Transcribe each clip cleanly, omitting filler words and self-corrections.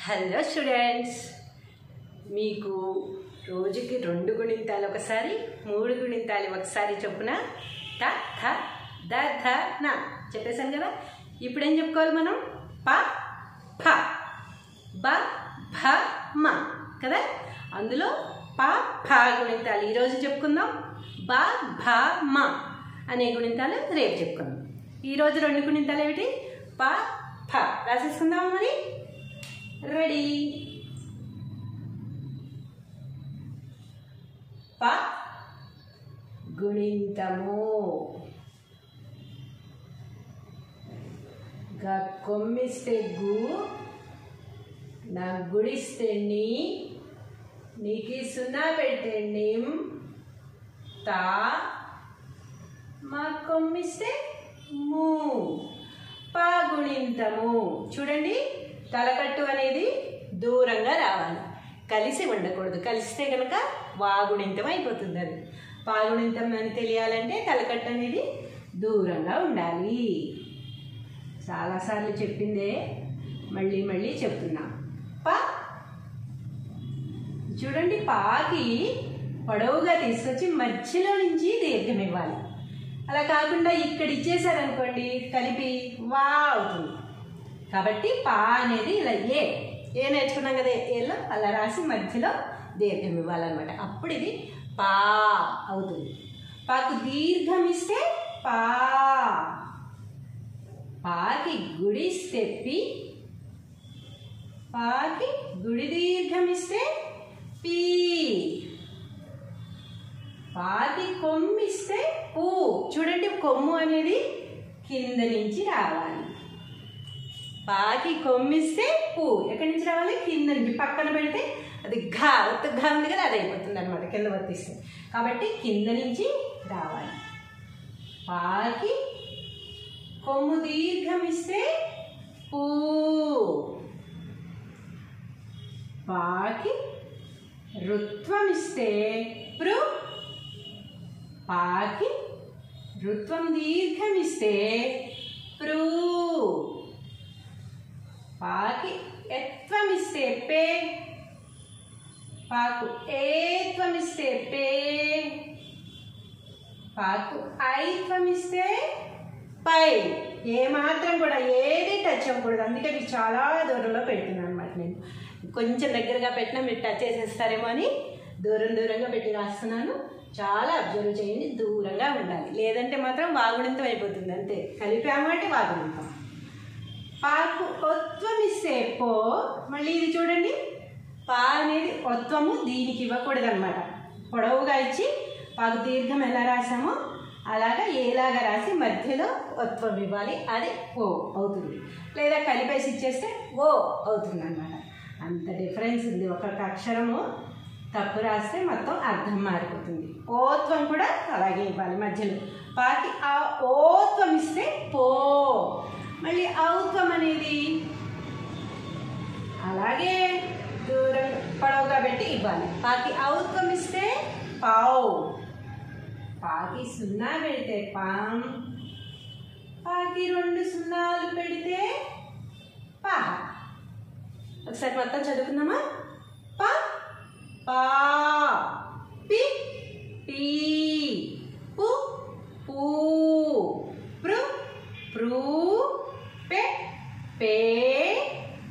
Hello students, మీకు రోజుకి 2 గుణింతాలు ఒకసారి 3 గుణింతాలు ఒకసారి చొప్పున ట థ ద ధ న చెప్పేశాను కదా. ఇప్పుడు ఏం చెప్పుకోవాలి మనం? ప ఫ బ భ మ కదా. అందులో ప ఫ గుణింతాలు ఈరోజు చెప్పుకుందాం. బ భ మ అనే గుణింతాలు రేపు చెప్పుకుందాం. ఈరోజు 2 గుణింతాలు ఏమిటి? ప ఫ రాసేసుకుందాం. మరి రెడీ. ప గుణింతము గా కొమ్మిస్తే గు, నా గుడిస్తే నీ, నీకి 0 పెడితే నిం, తా మా కొమ్మిస్తే ము. ప గుణింతము. చూడండి, తలకట్టు అనేది దూరంగా రావాలి, కలిసి ఉండకూడదు. కలిస్తే కనుక వాగుణింతం అయిపోతుంది. అది పాగుణింతం అని తెలియాలంటే తలకట్టు అనేది దూరంగా ఉండాలి. చాలాసార్లు చెప్పిందే మళ్ళీ మళ్ళీ చెప్తున్నా. ప చూడండి, పాకి పొడవుగా తీసుకొచ్చి మధ్యలో నుంచి దీర్ఘం ఇవ్వాలి. అలా కాకుండా ఇక్కడ ఇచ్చేసారనుకోండి కలిపి వా అవుతుంది. కాబట్టి పా అనేది ఇలా ఏ నేర్చుకున్నాం కదా, ఏలో అలా రాసి మధ్యలో దీర్ఘం ఇవ్వాలన్నమాట. అప్పుడు ఇది పా అవుతుంది. పాకు దీర్ఘం ఇస్తే పా, పాకి గుడిస్తే పి, పాకి గుడి దీర్ఘం ఇస్తే పీ, పాకి కొమ్మిస్తే పూ. చూడండి, కొమ్ము అనేది కింద నుంచి రావాలి. పాకి కొమ్మిస్తే పూ ఎక్కడి నుంచి రావాలి? కింద నుంచి. పక్కన పెడితే అది ఘా ఉంది కదా, అది అయిపోతుంది అనమాట కింద వర్తిస్తే. కాబట్టి కింద నుంచి రావాలి. పాకి కొమ్ము దీర్ఘం ఇస్తే పూ, పాకి రుత్వం ఇస్తే ప్రు, పాకి రుత్వం దీర్ఘం ఇస్తే ప్రు, పాకి ఎత్వం ఇస్తే పే, పాకు ఏత్వం ఇస్తే పే, పాకు ఐత్వం ఇస్తే పై. ఏ మాత్రం కూడా ఏది టచ్ అవ్వకూడదు. అందుకే మీకు చాలా దూరంలో పెడుతున్నాను అనమాట. నేను కొంచెం దగ్గరగా పెట్టినా మీరు టచ్ చేసేస్తారేమో అని దూరంగా పెట్టి రాస్తున్నాను. చాలా అబ్జర్వ్ చేయండి, దూరంగా ఉండాలి. లేదంటే మాత్రం వాగుణింతం అయిపోతుంది. అంతే, కలిపాము అంటే వాగుణింతం. పాకు ఒత్వం ఇస్తే పో. మళ్ళీ ఇది చూడండి, పా అనేది ఒత్వము దీనికి ఇవ్వకూడదు అనమాట. పొడవుగా ఇచ్చి పాకు దీర్ఘం ఎలా రాసామో అలాగా ఏలాగా రాసి మధ్యలో ఒత్వం ఇవ్వాలి. అది ఓ అవుతుంది. లేదా కలిపేసి ఇచ్చేస్తే ఓ అవుతుంది అనమాట. అంత డిఫరెన్స్ ఉంది. ఒక్కొక్క అక్షరము తప్పు రాస్తే మొత్తం అర్థం మారిపోతుంది. ఓత్వం కూడా అలాగే ఇవ్వాలి మధ్యలో. పాకి ఆ ఓత్వం ఇస్తే పో. మళ్ళీ ఔత్వం అనేది అలాగే దూరం పొడవుగా పెట్టి ఇవ్వాలి. పాకి ఔత్వం ఇస్తే పావు, పాకి 0 పెడితే పాం, పాకి 2 సున్నాలు పెడితే పా. ఒకసారి మొత్తం చదువుకుందామా? పా పా, పి పీ, పు పూ, ప్రు ప్రూ, పే పే,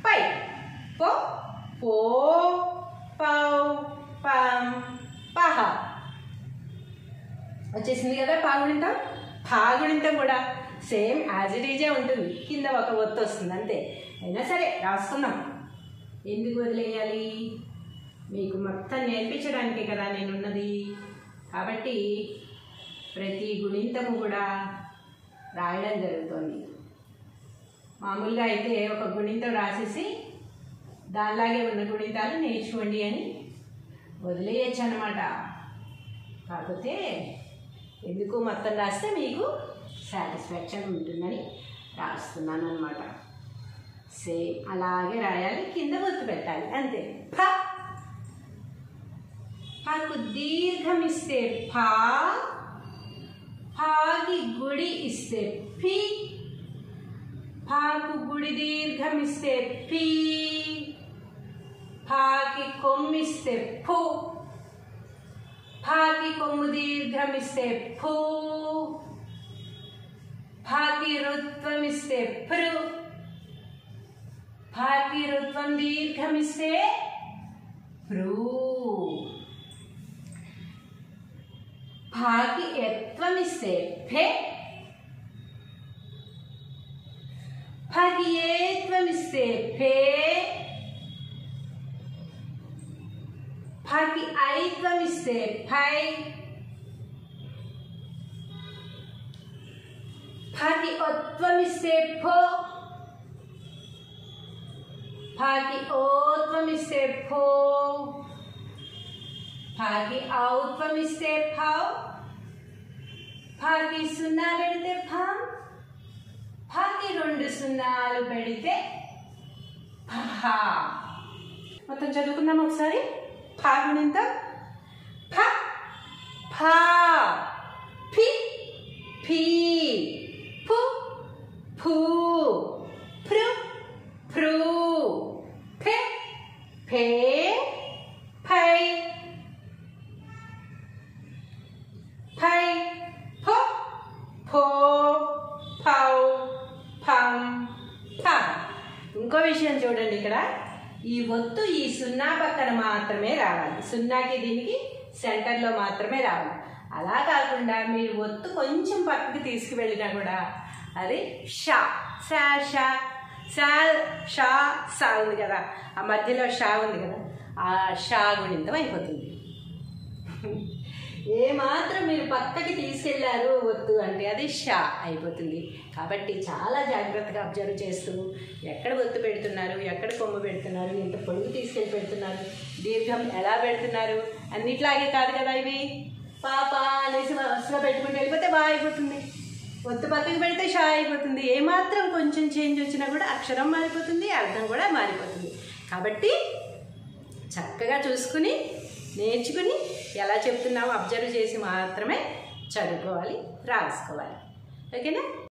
పై పో పో, పౌ పం, పహ. వచ్చేసింది కదా పాగుణింతం. పాగుణింతం కూడా సేమ్ యాజ్ ఇట్ ఈజే ఉంటుంది. కింద ఒక ఒత్తు వస్తుంది అంతే. అయినా సరే రాసుకుందాం. ఎందుకు వదిలేయాలి? మీకు మొత్తం నేర్పించడానికే కదా నేనున్నది. కాబట్టి ప్రతి గుణింతము కూడా రాయడం జరుగుతుంది. మామూలుగా అయితే ఒక గుణింతం రాసేసి దానిలాగే ఉన్న గుణింతాలు నేర్చుకోండి అని వదిలేయచ్చు అన్నమాట. కాకపోతే ఎందుకు మొత్తం రాస్తే మీకు సాటిస్ఫాక్షన్ ఉంటుందని రాస్తున్నాను అన్నమాట. సేమ్ అలాగే రాయాలి, కింద ఒత్తు పెట్టాలి అంతే. ఫ, పాకు దీర్ఘం ఇస్తే ఫా, ఫాకి గుడి ఇస్తే ఫి, పాకు గుడి దీర్ఘమిస్తే పీ, ఫాకి కొమ్మిస్తే ఫు, ఫాకి కొమ్ము దీర్ఘమిస్తే ఫూ, ఫాకి రుత్వమిస్తే ఫ్రు, ఫాకి రుత్వం దీర్ఘమిస్తే ఫ్రూ, ఫాకి ఎత్వమిస్తే ఫే, ఫాకి ఏత్వమిస్తే ఫే, ఫాకి ఐత్వమిస్తే ఫై, ఫాకి ఒత్వమిస్తే ఫో, ఫాకి ఓత్వమిస్తే ఫో, ఫాకి ఔత్వమిస్తే ఫౌ, ఫాకి సున్నా పెడితే ఫాం, ఫాకి 2 సున్నాలు పెడితే ఫా. మొత్తం చదువుకుందాం ఒకసారి. ఫా గుణింతం ఫ, ఫా, ఫి, ఫీ, ఫు, ఫూ, ఫ్రు, ఫ్రూ, ఫె, ఫే, ఫై, ఫై, ఫో, ఫో, ఫౌ, ఫం, ఫ. ఇంకో విషయం చూడండి, ఇక్కడ ఈ ఒత్తు ఈ సున్నా పక్కన మాత్రమే రావాలి. సున్నాకి దీనికి సెంటర్లో మాత్రమే రావాలి. అలా కాకుండా మీరు ఒత్తు కొంచెం పక్కకి తీసుకువెళ్ళినా కూడా అది షా, శా, షా, శా, షా, సా ఉంది కదా, ఆ మధ్యలో షా ఉంది కదా, ఆ షా గుణింతం అయిపోతుంది. ఏమాత్రం మీరు పక్కకి తీసుకెళ్లారు ఒత్తు అంటే అది షా అయిపోతుంది. కాబట్టి చాలా జాగ్రత్తగా అబ్జర్వ్ చేస్తూ ఎక్కడ ఒత్తు పెడుతున్నారు, ఎక్కడ కొమ్ము పెడుతున్నారు, ఎంత పొడుగు తీసుకెళ్ళి పెడుతున్నారు, దీర్ఘం ఎలా పెడుతున్నారు, అన్నిట్లాగే కాదు కదా. ఇవి పాప అనేసి వరుసగా పెట్టుకుంటూ వెళ్ళిపోతే బా అయిపోతుంది. ఒత్తు పక్కకి పెడితే షా అయిపోతుంది. ఏమాత్రం కొంచెం చేంజ్ వచ్చినా కూడా అక్షరం మారిపోతుంది, అర్థం కూడా మారిపోతుంది. కాబట్టి చక్కగా చూసుకుని నేర్చుకుని ఎలా చెప్తున్నామో అబ్జర్వ్ చేసి మాత్రమే చదువుకోవాలి, రాసుకోవాలి. ఓకేనా?